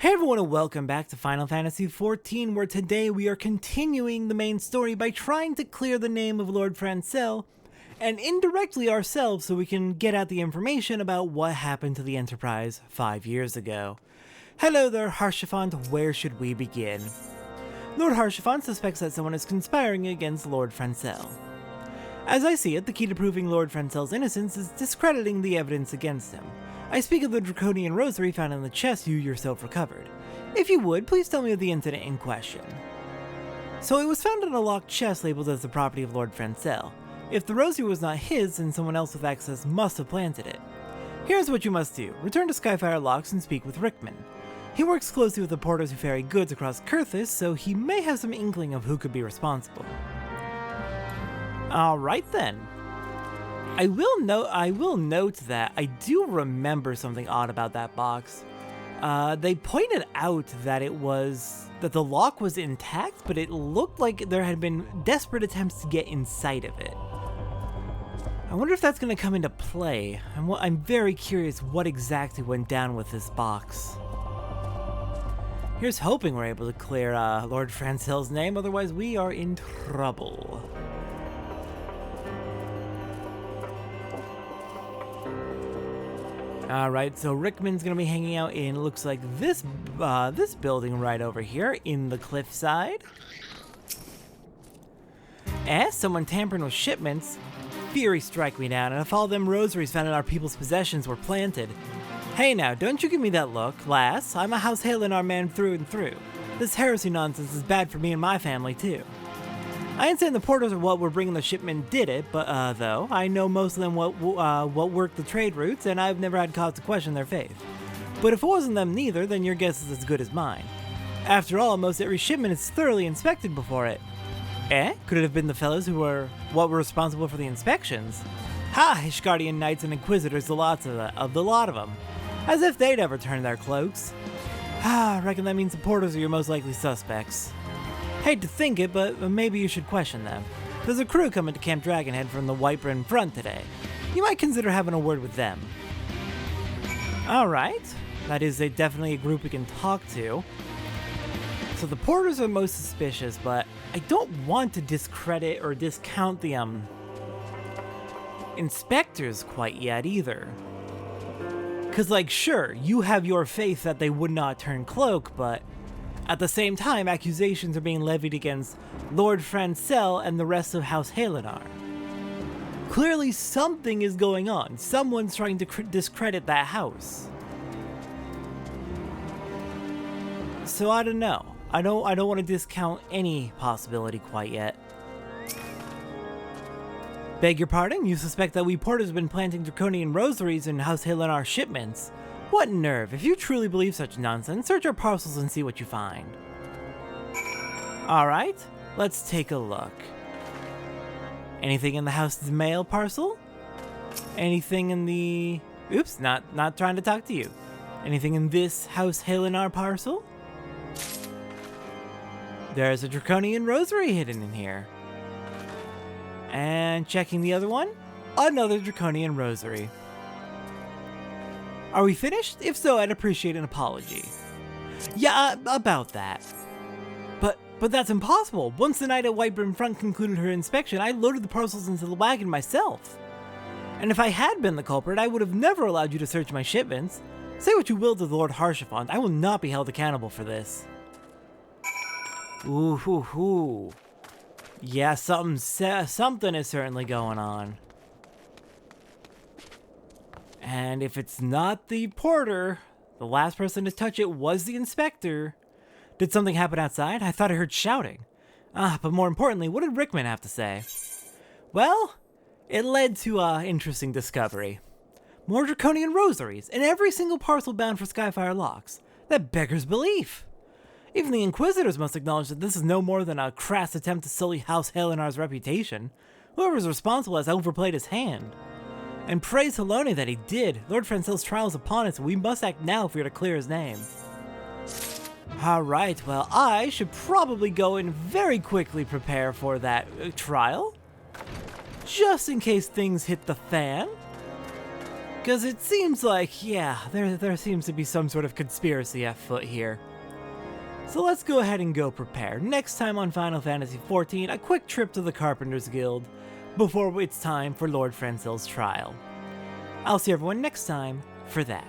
Hey everyone and welcome back to Final Fantasy XIV, where today we are continuing the main story by trying to clear the name of Lord Francel, and indirectly ourselves so we can get at the information about what happened to the Enterprise 5 years ago. Hello there, Haurchefant, where should we begin? Lord Haurchefant suspects that someone is conspiring against Lord Francel. As I see it, the key to proving Lord Francel's innocence is discrediting the evidence against him. I speak of the draconian rosary found in the chest you yourself recovered. If you would, please tell me of the incident in question. So it was found in a locked chest labeled as the property of Lord Francel. If the rosary was not his, then someone else with access must have planted it. Here's what you must do. Return to Skyfire Locks and speak with Rickman. He works closely with the porters who ferry goods across Kurthus, so he may have some inkling of who could be responsible. Alright then. I will note that I do remember something odd about that box. They pointed out that the lock was intact, but it looked like there had been desperate attempts to get inside of it. I wonder if that's going to come into play. I'm very curious what exactly went down with this box. Here's hoping we're able to clear Lord Francel's name, otherwise we are in trouble. Alright, so Rickman's gonna be hanging out in, looks like this building right over here in the cliffside. Someone tampering with shipments. Fury strike me down, and if all them rosaries found in our people's possessions were planted. Hey now, don't you give me that look, lass. I'm a House Halinar man through and through. This heresy nonsense is bad for me and my family too. I ain't saying the porters are what were bringing the shipment did it, but though, I know most of them what worked the trade routes, and I've never had cause to question their faith. But if it wasn't them neither, then your guess is as good as mine. After all, most every shipment is thoroughly inspected before it. Could it have been the fellows who were responsible for the inspections? Ha! Ishgardian knights and inquisitors, the lot of them. As if they'd ever turn their cloaks. I reckon that means the porters are your most likely suspects. Hate to think it, but maybe you should question them. There's a crew coming to Camp Dragonhead from the Whiteburn front today. You might consider having a word with them. Alright, that is definitely a group we can talk to. So the porters are most suspicious, but I don't want to discredit or discount the inspectors quite yet either. Cause sure, you have your faith that they would not turn cloak, but at the same time, accusations are being levied against Lord Francel and the rest of House Halinar. Clearly something is going on. Someone's trying to discredit that house. So I don't know. I don't want to discount any possibility quite yet. Beg your pardon? You suspect that we porters have been planting draconian rosaries in House Halinar shipments? What nerve! If you truly believe such nonsense, search our parcels and see what you find. Alright, let's take a look. Anything in the house's mail parcel? Anything in the... Oops, not trying to talk to you. Anything in this House Halinar parcel? There's a draconian rosary hidden in here. And checking the other one, another draconian rosary. Are we finished? If so, I'd appreciate an apology. Yeah, about that. But that's impossible. Once the night at Whiteburn Front concluded her inspection, I loaded the parcels into the wagon myself. And if I had been the culprit, I would have never allowed you to search my shipments. Say what you will to the Lord Haurchefant, I will not be held accountable for this. Ooh hoo hoo. Yeah, something is certainly going on. And if it's not the porter, the last person to touch it was the inspector. Did something happen outside? I thought I heard shouting. But more importantly, what did Rickman have to say? Well, it led to an interesting discovery. More draconian rosaries, and every single parcel bound for Skyfire Locks. That beggars belief. Even the Inquisitors must acknowledge that this is no more than a crass attempt to sully House Halinar's reputation. Whoever's responsible has overplayed his hand. And praise Haloni that he did. Lord Francel's trial is upon us, and we must act now if we are to clear his name. Alright, well, I should probably go and very quickly prepare for that trial. Just in case things hit the fan. Because it seems like, yeah, there seems to be some sort of conspiracy afoot here. So let's go ahead and go prepare. Next time on Final Fantasy XIV, a quick trip to the Carpenter's Guild before it's time for Lord Francel's trial. I'll see everyone next time for that.